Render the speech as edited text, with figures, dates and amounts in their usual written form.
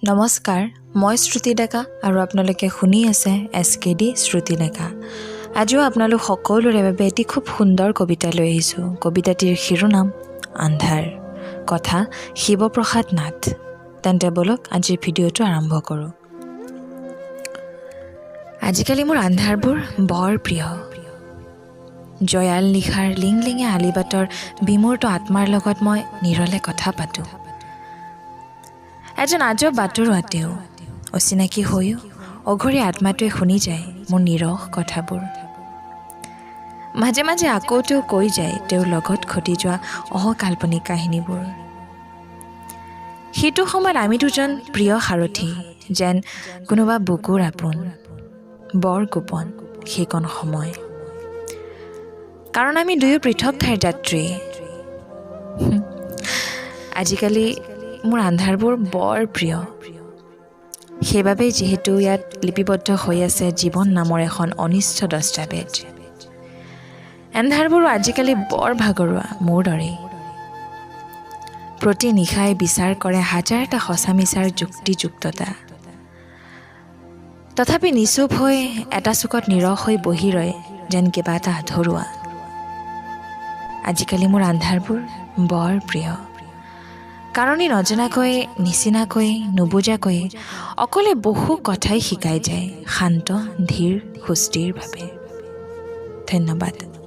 নমস্কাৰ, মই শ্ৰুতি ডেকা আৰু আপোনালোকে শুনি আছে SKD শ্ৰুতি ডেকা। আজিও আপোনালোক সকলোৰে বাবে এটি খুব সুন্দৰ কবিতা লৈ আহিছোঁ। কবিতাটিৰ শিৰোনাম আন্ধাৰ, কথা শিৱপ্ৰসাদ নাথ। তেন্তে বলক আজিৰ ভিডিঅ'টো আৰম্ভ কৰোঁ। আজিকালি মোৰ আন্ধাৰবোৰ বৰ প্ৰিয়। জয়াল নিশাৰ লিংলিঙে আলিবাটৰ বিমূৰ্ত আত্মাৰ লগত মই নিৰলে কথা পাতোঁ। এজন আজব বাটৰুৱাতেও অচিনাকি হৈও অঘৰী আত্মাটোৱে শুনি যায় মোৰ নিৰহ কথাবোৰ। মাজে মাজে আকৌ তেওঁ কৈ যায় তেওঁৰ লগত ঘটি যোৱা অকাল্পনিক কাহিনীবোৰ। সেইটো সময়ত আমি দুজন প্ৰিয় সাৰথী, যেন কোনোবা বুকুৰ আপোন, বৰ গোপন সেইকণ সময়। কাৰণ আমি দুয়ো পৃথক ঠাইৰ যাত্ৰী। আজিকালি মোৰ আন্ধাৰবোৰ বৰ প্ৰিয়। সেইবাবেই যিহেতু ইয়াত লিপিবদ্ধ হৈ আছে জীৱন নামৰ এখন অনিষ্ট দস্তাবেজ। আন্ধাৰবোৰো আজিকালি বৰ ভাগৰুৱা মোৰ দৰেই। প্ৰতি নিশাই বিচাৰ কৰে হাজাৰটা সঁচা মিছাৰ যুক্তিযুক্ততা। তথাপি নিচুপ হৈ এটা চুকত নীৰৱ হৈ বহি ৰয় যেন কিবা এটা আধৰুৱা। আজিকালি মোৰ আন্ধাৰবোৰ বৰ প্ৰিয়। কাৰণ ই নজনাকৈ, নিচিনাকৈ, নুবুজাকৈ অকলে বহু কথাই শিকাই যায় শান্ত, ধীৰ, সুস্থিৰভাৱে। ধন্যবাদ।